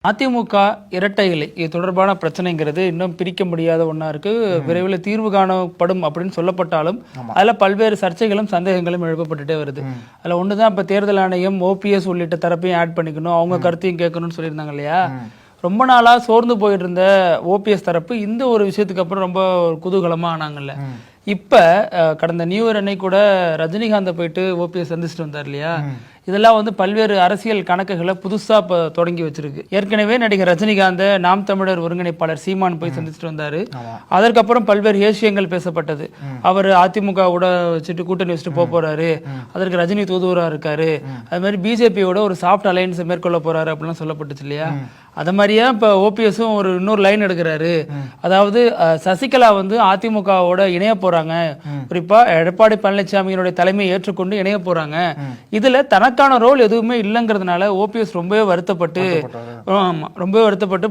அதிமுக இரட்டை இலை இது தொடர்பான பிரச்சனைங்கிறது இன்னும் பிரிக்க முடியாத ஒன்றா இருக்கு. விரைவில் தீர்வு காணப்படும் அப்படின்னு சொல்லப்பட்டாலும் அதில் பல்வேறு சர்ச்சைகளும் சந்தேகங்களும் எழுப்பப்பட்டுட்டே வருது. அதில் ஒன்று தான் இப்போ தேர்தல் ஆணையம் ஓபிஎஸ் உள்ளிட்ட தரப்பையும் ஆட் பண்ணிக்கணும், அவங்க கருத்தையும் கேட்கணும்னு சொல்லியிருந்தாங்க இல்லையா. ரொம்ப நாளாக சோர்ந்து போயிட்டு இருந்த ஓபிஎஸ் தரப்பு இந்த ஒரு விஷயத்துக்கு அப்புறம் ரொம்ப குதூகலமாக ஆனாங்கல்ல. இப்போ கடந்த நியூ இயர் அன்னைக்கு கூட ரஜினிகாந்தை போயிட்டு ஓபிஎஸ் சந்திச்சுட்டு வந்தார் இல்லையா. இதெல்லாம் வந்து பல்வேறு அரசியல் கணக்குகளை புதுசா இப்போ தொடங்கி வச்சிருக்கு. ஏற்கனவே நடிகர் ரஜினிகாந்த் நாம் தமிழர் ஒருங்கிணைப்பாளர் சீமான் போய் சந்திச்சுட்டு வந்தாரு. அதற்கப்புறம் பல்வேறு ஏசியங்கள் பேசப்பட்டது. அவர் அதிமுகவோட வச்சுட்டு கூட்டணி வச்சுட்டு போறாரு, அதற்கு ரஜினி தூதுவரா இருக்காரு, அது மாதிரி பிஜேபியோட ஒரு சாஃப்ட் அலையன்ஸ் மேற்கொள்ள போறாரு அப்படிலாம் சொல்லப்பட்டுச்சு இல்லையா. அது மாதிரியா இப்போ ஓபிஎஸும் ஒரு இன்னொரு லைன் எடுக்கிறாரு. அதாவது சசிகலா வந்து அதிமுகவோட இணைய போறாங்க, குறிப்பா எடப்பாடி பழனிசாமியினுடைய தலைமையை ஏற்றுக்கொண்டு இணைய போறாங்க. இதுல தனக்கான ரோல் எதுவுமே இல்லைங்கிறதுனால ஓபிஎஸ் ரொம்பவே வருத்தப்பட்டு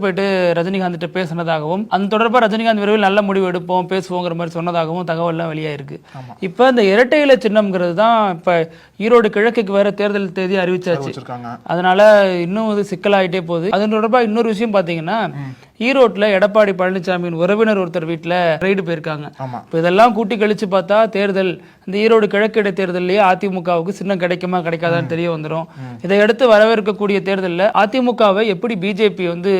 போயிட்டு ரஜினிகாந்த் பேசினதாகவும், அந்த தொடர்பாக ரஜினிகாந்த் விரைவில் நல்ல முடிவு எடுப்போம் பேசுவோங்கிற மாதிரி சொன்னதாகவும் தகவல்லாம் வெளியாயிருக்கு. இப்ப இந்த இரட்டை இலை சின்னம்ங்கிறது தான் இப்ப ஈரோடு கிழக்குக்கு வேற தேர்தல் தேதி அறிவிச்சாச்சு. அதனால இன்னும் இது சிக்கலாயிட்டே போகுது. அதன் தொடர்பாக இன்னொரு விஷயம் பாத்தீங்கன்னா, ஈரோட்ல எடப்பாடி பழனிசாமியின் உறவினர் ஒருத்தர் வீட்டுல ரைடு போயிருக்காங்க. இதெல்லாம் கூட்டி கழிச்சு பார்த்தா தேர்தல் இந்த ஈரோடு கிழக்கு இடைத்தேர்தலையே அதிமுகவுக்கு சின்னம் கிடைக்குமா கிடைக்காதான்னு தெரிய வந்துடும். இதையடுத்து வரவிருக்கக்கூடிய தேர்தலில் அதிமுகவை எப்படி பிஜேபி வந்து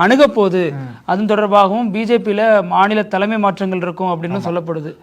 அணுக போகுது, அதன் தொடர்பாகவும் பிஜேபியில மாநில தலைமை மாற்றங்கள் இருக்கும் அப்படின்னு சொல்லப்படுது.